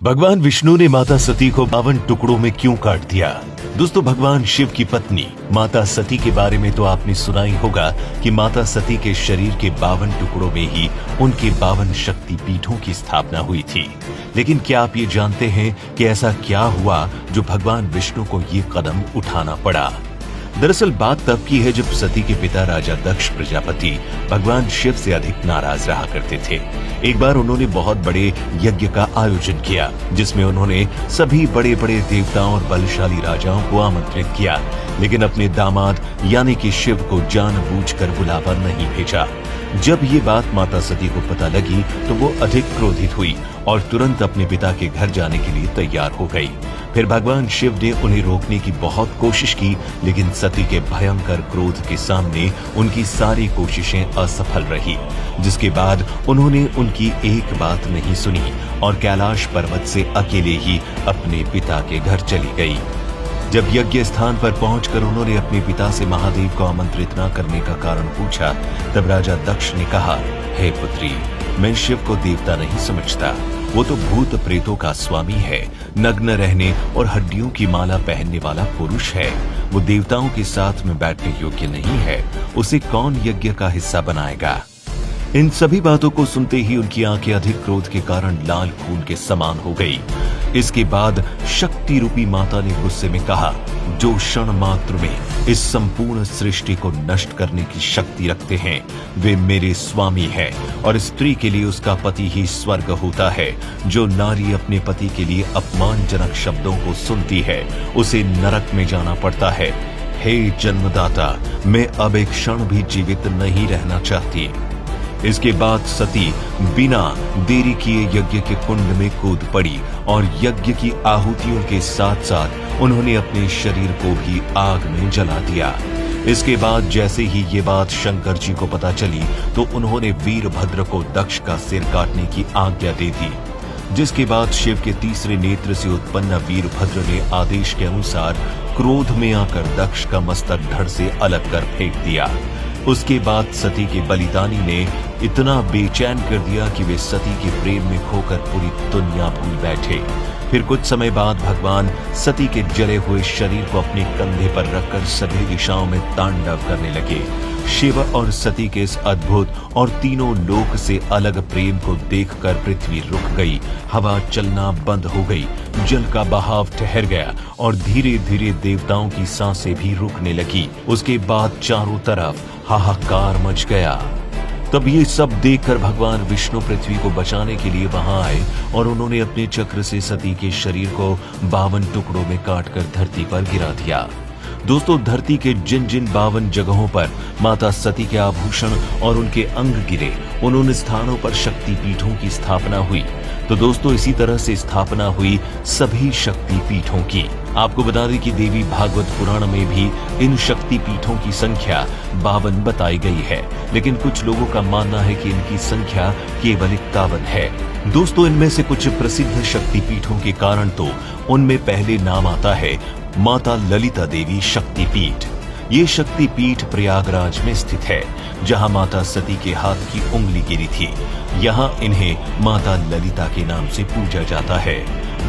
भगवान विष्णु ने माता सती को 52 टुकड़ों में क्यों काट दिया? दोस्तों, भगवान शिव की पत्नी माता सती के बारे में तो आपने सुना ही होगा कि माता सती के शरीर के 52 टुकड़ों में ही उनके 52 शक्ति पीठों की स्थापना हुई थी। लेकिन क्या आप ये जानते हैं कि ऐसा क्या हुआ जो भगवान विष्णु को ये कदम उठाना पड़ा? दरअसल बात तब की है जब सती के पिता राजा दक्ष प्रजापति भगवान शिव से अधिक नाराज रहा करते थे। एक बार उन्होंने बहुत बड़े यज्ञ का आयोजन किया जिसमें उन्होंने सभी बड़े बड़े देवताओं और बलशाली राजाओं को आमंत्रित किया, लेकिन अपने दामाद यानी कि शिव को जानबूझकर बुलावा नहीं भेजा। जब ये बात माता सती को पता लगी तो वो अधिक क्रोधित हुई और तुरंत अपने पिता के घर जाने के लिए तैयार हो गई। फिर भगवान शिव ने उन्हें रोकने की बहुत कोशिश की, लेकिन सती के भयंकर क्रोध के सामने उनकी सारी कोशिशें असफल रही, जिसके बाद उन्होंने उनकी एक बात नहीं सुनी और कैलाश पर्वत से अकेले ही अपने पिता के घर चली गई। जब यज्ञ स्थान पर पहुंचकर उन्होंने अपने पिता से महादेव को आमंत्रित न करने का कारण पूछा, तब राजा दक्ष ने कहा, हे पुत्री, मैं शिव को देवता नहीं समझता। वो तो भूत प्रेतों का स्वामी है, नग्न रहने और हड्डियों की माला पहनने वाला पुरुष है। वो देवताओं के साथ में बैठने योग्य नहीं है। उसे कौन यज्ञ का हिस्सा बनाएगा? इन सभी बातों को सुनते ही उनकी आंखें अधिक क्रोध के कारण लाल खून के समान हो गई। इसके बाद शक्ति रूपी माता ने गुस्से में कहा, जो क्षण मात्र में इस संपूर्ण सृष्टि को नष्ट करने की शक्ति रखते हैं वे मेरे स्वामी हैं, और स्त्री के लिए उसका पति ही स्वर्ग होता है। जो नारी अपने पति के लिए अपमानजनक शब्दों को सुनती है उसे नरक में जाना पड़ता है। हे जन्मदाता, मैं अब एक क्षण भी जीवित नहीं रहना चाहती। इसके बाद सती बिना देरी किए यज्ञ के कुंड में कूद पड़ी और यज्ञ की आहुतियों के साथ साथ उन्होंने अपने शरीर को भी आग में जला दिया। इसके बाद जैसे ही ये बात शंकर जी को पता चली तो उन्होंने वीरभद्र को दक्ष का सिर काटने की आज्ञा दे दी, जिसके बाद शिव के तीसरे नेत्र से उत्पन्न वीरभद्र ने आदेश के अनुसार क्रोध में आकर दक्ष का मस्तक धड़ से अलग कर फेंक दिया। उसके बाद सती के बलिदानी ने इतना बेचैन कर दिया कि वे सती के प्रेम में खोकर पूरी दुनिया भूल बैठे। फिर कुछ समय बाद भगवान सती के जले हुए शरीर को अपने कंधे पर रखकर सभी दिशाओं में तांडव करने लगे। शिव और सती के इस अद्भुत और तीनों लोक से अलग प्रेम को देखकर पृथ्वी रुक गई, हवा चलना बंद हो गई, जल का बहाव ठहर गया और धीरे धीरे देवताओं की सांसें भी रुकने लगी। उसके बाद चारों तरफ हाहाकार मच गया। तब ये सब देखकर भगवान विष्णु पृथ्वी को बचाने के लिए वहां आए और उन्होंने अपने चक्र से सती के शरीर को 52 टुकड़ों में काटकर धरती पर गिरा दिया। दोस्तों, धरती के जिन जिन 52 जगहों पर माता सती के आभूषण और उनके अंग गिरे, उन स्थानों पर शक्ति पीठों की स्थापना हुई। तो दोस्तों, इसी तरह से स्थापना हुई सभी शक्ति पीठों की। आपको बता दें कि देवी भागवत पुराण में भी इन शक्ति पीठों की संख्या 52 बताई गई है, लेकिन कुछ लोगों का मानना है कि इनकी संख्या केवल 51 है। दोस्तों, इनमें से कुछ प्रसिद्ध शक्ति पीठों के कारण तो उनमें पहले नाम आता है माता ललिता देवी शक्ति पीठ। ये शक्ति पीठ प्रयागराज में स्थित है, जहां माता सती के हाथ की उंगली गिरी थी। यहाँ इन्हें माता ललिता के नाम से पूजा जाता है।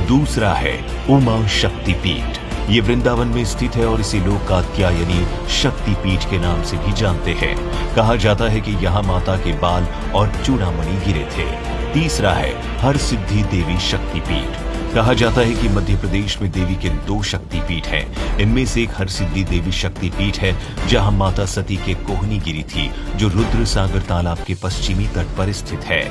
दूसरा है उमा शक्ति पीठ। ये वृंदावन में स्थित है और इसे लोग कात्यायनी शक्ति पीठ के नाम से भी जानते हैं। कहा जाता है कि यहाँ माता के बाल और चूड़ामणि गिरे थे। तीसरा है हर सिद्धि देवी शक्ति पीठ। कहा जाता है कि मध्य प्रदेश में देवी के 2 शक्ति पीठ हैं। इनमें से एक हर सिद्धि देवी शक्ति पीठ है, जहां माता सती के कोहनी गिरी थी, जो रुद्र सागर तालाब के पश्चिमी तट पर स्थित है।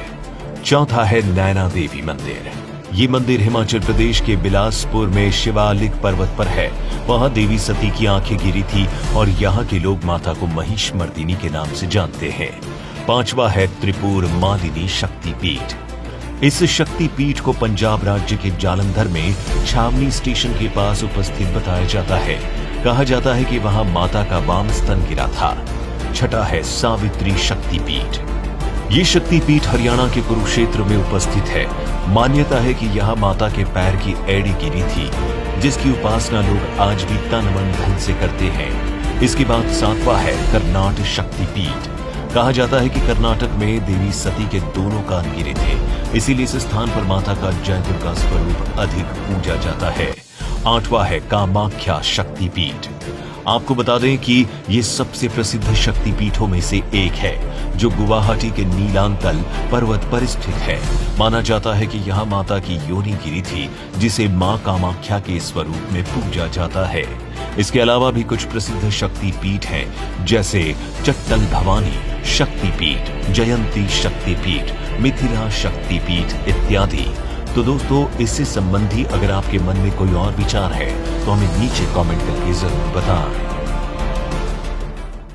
चौथा है नैना देवी मंदिर। ये मंदिर हिमाचल प्रदेश के बिलासपुर में शिवालिक पर्वत पर है। वहां देवी सती की आंखें गिरी थी और यहाँ के लोग माता को महिषमर्दिनी के नाम से जानते हैं। पांचवा है त्रिपुर मालिनी शक्ति पीठ। इस शक्ति पीठ को पंजाब राज्य के जालंधर में छावनी स्टेशन के पास उपस्थित बताया जाता है। कहा जाता है कि वहां माता का वाम स्तन गिरा था। छठा है सावित्री शक्ति पीठ। ये शक्ति पीठ हरियाणा के कुरुक्षेत्र में उपस्थित है। मान्यता है कि यहाँ माता के पैर की एड़ी गिरी थी, जिसकी उपासना लोग आज भी तन मन धन से करते हैं। इसके बाद 7वां है कर्नाट शक्ति पीठ। कहा जाता है कि कर्नाटक में देवी सती के दोनों कान गिरे थे, इसीलिए इस स्थान पर माता का जय दुर्गा स्वरूप अधिक पूजा जाता है। 8वां है कामाख्या शक्तिपीठ। आपको बता दें कि ये सबसे प्रसिद्ध शक्तिपीठों में से एक है, जो गुवाहाटी के नीलांतल पर्वत पर स्थित है। माना जाता है कि यहाँ माता की योनि गिरी थी, जिसे मां कामाख्या के स्वरूप में पूजा जाता है। इसके अलावा भी कुछ प्रसिद्ध शक्तिपीठ हैं, जैसे चट्टल भवानी शक्तिपीठ, जयंती शक्तिपीठ, मिथिला शक्तिपीठ इत्यादि। तो दोस्तों, इससे संबंधी अगर आपके मन में कोई और विचार है तो हमें नीचे कमेंट करके जरूर बताएं।